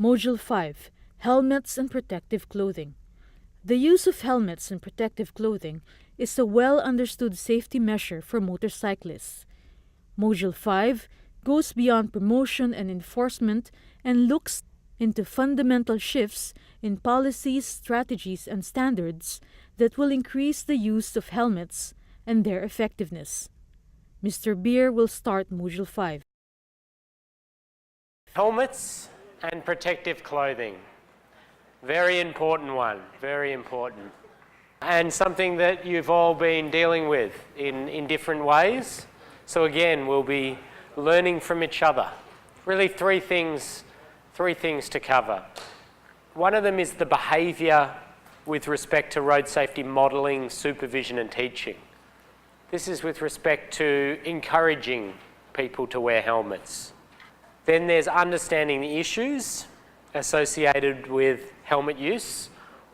Module 5. Helmets and Protective Clothing. The use of helmets and protective clothing is a well-understood safety measure for motorcyclists. Module 5 goes beyond promotion and enforcement and looks into fundamental shifts in policies, strategies, and standards that will increase the use of helmets and their effectiveness. Mr. Beer will start Module 5. Helmets and protective clothing. Very important one, very important. And something that you've all been dealing with in different ways. So again, we'll be learning from each other. Really three things to cover. One of them is the behaviour with respect to road safety modelling, supervision and teaching. This is with respect to encouraging people to wear helmets. Then there's understanding the issues associated with helmet use,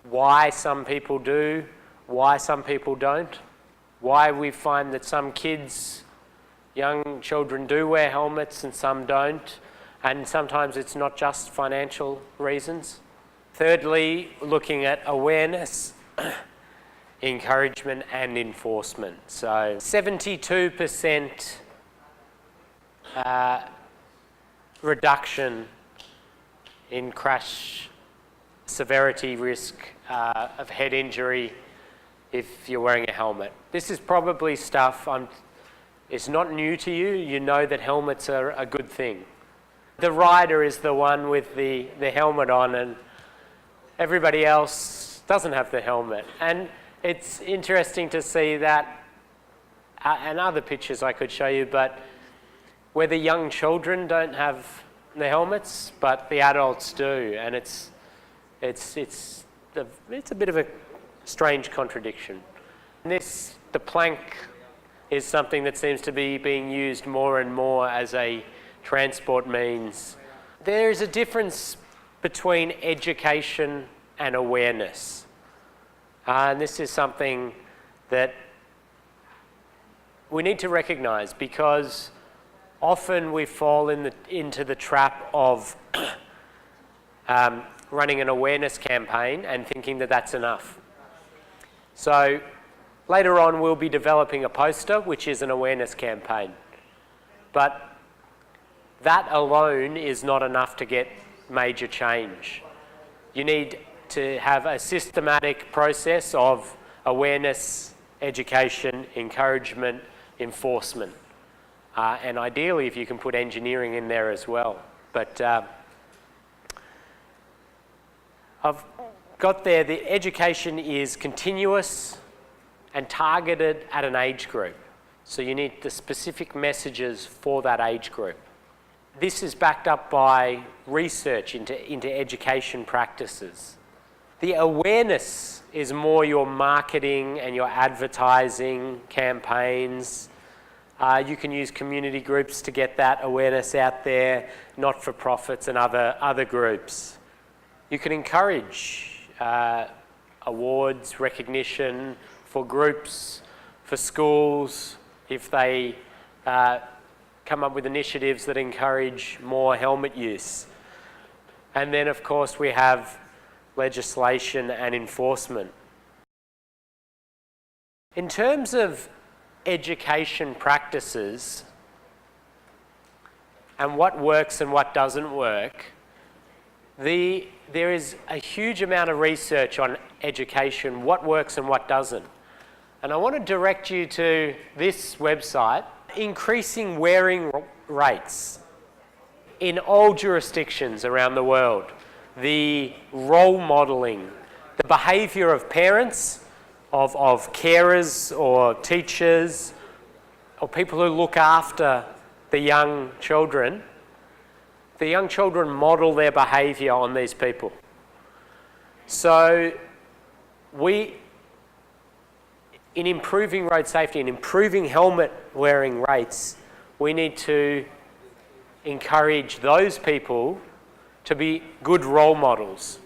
why some people do, why some people don't, why we find that some kids, young children do wear helmets and some don't, and sometimes it's not just financial reasons. Thirdly, looking at awareness, encouragement and enforcement. So 72% reduction in crash severity risk of head injury if you're wearing a helmet. This is probably stuff it's not new to you. You know that helmets are a good thing. The rider is the one with the helmet on and everybody else doesn't have the helmet. And it's interesting to see that, and other pictures I could show you, but where the young children don't have the helmets, but the adults do, and it's a bit of a strange contradiction. The plank is something that seems to be being used more and more as a transport means. There's a difference between education and awareness, and this is something that we need to recognise, because often we fall into the trap of running an awareness campaign and thinking that that's enough. So later on we'll be developing a poster which is an awareness campaign. But that alone is not enough to get major change. You need to have a systematic process of awareness, education, encouragement, enforcement. And ideally, if you can put engineering in there as well. But I've got there, the education is continuous and targeted at an age group. So you need the specific messages for that age group. This is backed up by research into education practices. The awareness is more your marketing and your advertising campaigns. You can use community groups to get that awareness out there, not-for-profits and other groups. You can encourage awards, recognition for groups, for schools, if they come up with initiatives that encourage more helmet use. And then, of course, we have legislation and enforcement. In terms of education practices and what works and what doesn't work, there is a huge amount of research on education, what works and what doesn't. And I want to direct you to this website, increasing wearing rates in all jurisdictions around the world, the role modelling, the behaviour of parents, of carers or teachers or people who look after the young children. The young children model their behaviour on these people. So in improving road safety and improving helmet wearing rates, we need to encourage those people to be good role models.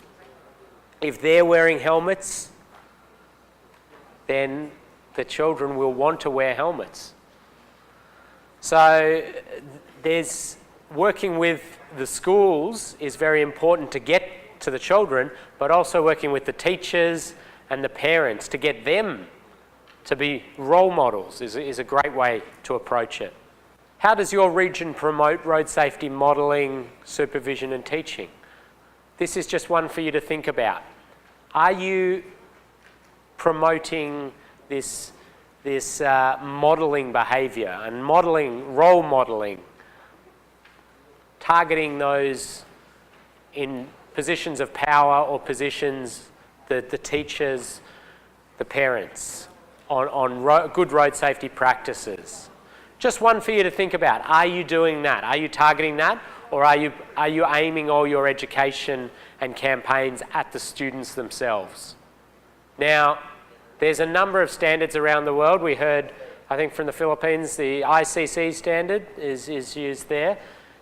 If they're wearing helmets, then the children will want to wear helmets. So working with the schools is very important to get to the children, but also working with the teachers and the parents to get them to be role models is a great way to approach it. How does your region promote road safety modelling, supervision and teaching? This is just one for you to think about. Are you promoting this modelling behaviour and role modelling, targeting those in positions of power or positions, the teachers, the parents, on good road safety practices? Just one for you to think about. Are you doing that? Are you targeting that? Or are you aiming all your education and campaigns at the students themselves? Now, there's a number of standards around the world. We heard, I think from the Philippines, the ICC standard is used there.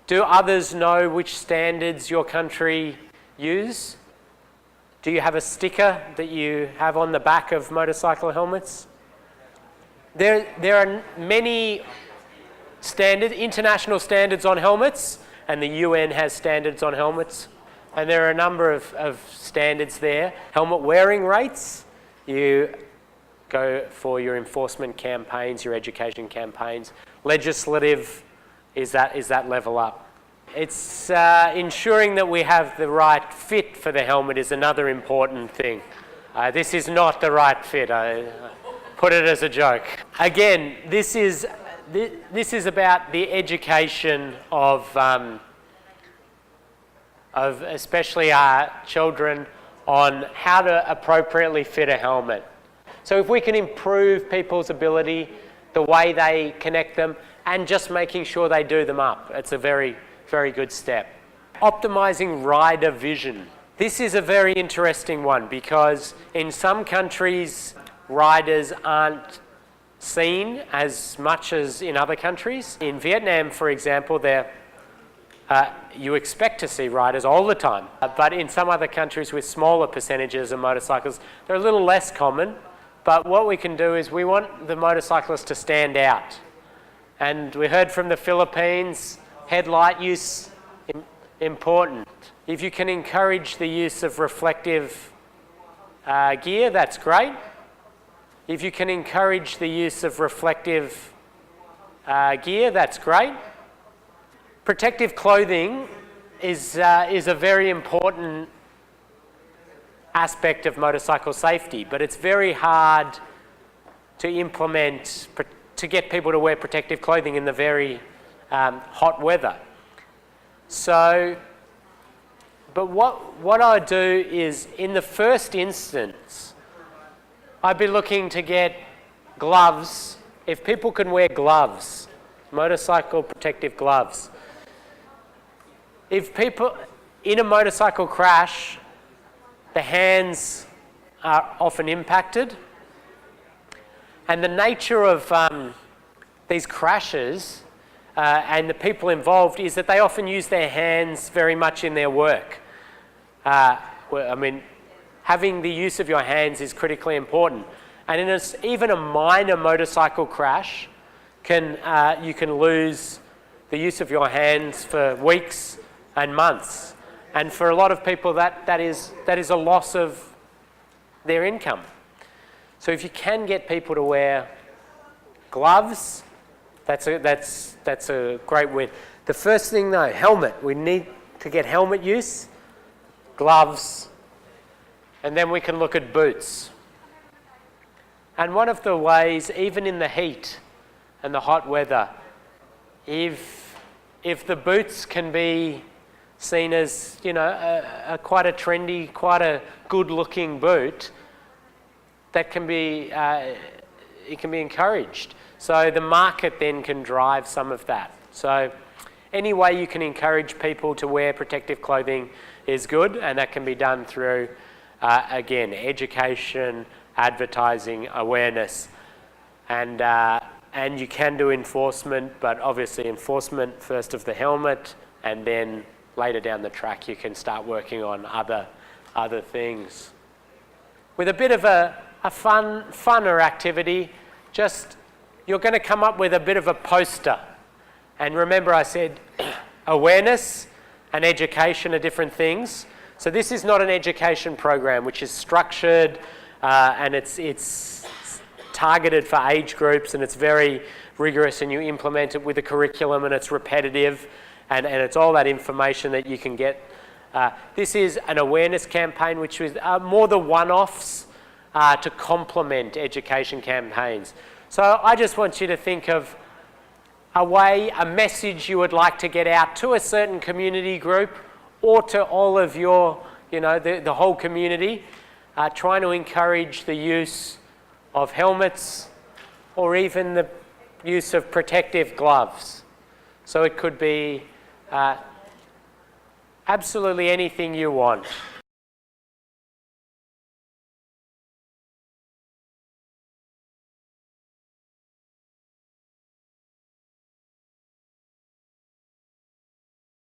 Do others know which standards your country use? Do you have a sticker that you have on the back of motorcycle helmets? There are many standards, international standards on helmets, and the UN has standards on helmets. And there are a number of standards there. Helmet wearing rates, you go for your enforcement campaigns, your education campaigns. Legislative is that level up. It's ensuring that we have the right fit for the helmet is another important thing. This is not the right fit. I put it as a joke. Again, this is about the education of especially our children on how to appropriately fit a helmet. So if we can improve people's ability, the way they connect them, and just making sure they do them up, it's a very, very good step. Optimizing rider vision. This is a very interesting one because in some countries, riders aren't seen as much as in other countries. In Vietnam, for example, you expect to see riders all the time. But in some other countries with smaller percentages of motorcycles, they're a little less common. But what we can do is we want the motorcyclists to stand out. And we heard from the Philippines, headlight use, important. If you can encourage the use of reflective gear, that's great. If you can encourage the use of reflective gear, that's great. Protective clothing is a very important aspect of motorcycle safety, but it's very hard to implement, to get people to wear protective clothing in the very hot weather. So, but what I do is, in the first instance, I'd be looking to get gloves. If people can wear gloves, motorcycle protective gloves. If people, in a motorcycle crash, the hands are often impacted. And the nature of these crashes and the people involved is that they often use their hands very much in their work. Having the use of your hands is critically important. And in even a minor motorcycle crash, you can lose the use of your hands for weeks and months. And for a lot of people, that is a loss of their income. So if you can get people to wear gloves, that's a great win. The first thing though, helmet. We need to get helmet use, gloves, and then we can look at boots. And one of the ways, even in the heat and the hot weather, if the boots can be seen as, quite a trendy, quite a good-looking boot, that can be, it can be encouraged. So the market then can drive some of that. So any way you can encourage people to wear protective clothing is good, and that can be done through, again, education, advertising, awareness, and you can do enforcement, but obviously enforcement first of the helmet, and then later down the track you can start working on other things. With a bit of a funner activity, just you're going to come up with a bit of a poster. And remember I said awareness and education are different things. So this is not an education program which is structured and it's targeted for age groups, and it's very rigorous, and you implement it with a curriculum, and it's repetitive, and it's all that information that you can get. This is an awareness campaign which is more the one-offs to complement education campaigns. So I just want you to think of a message you would like to get out to a certain community group or to all of your, the whole community, trying to encourage the use of helmets or even the use of protective gloves. So it could be absolutely anything you want.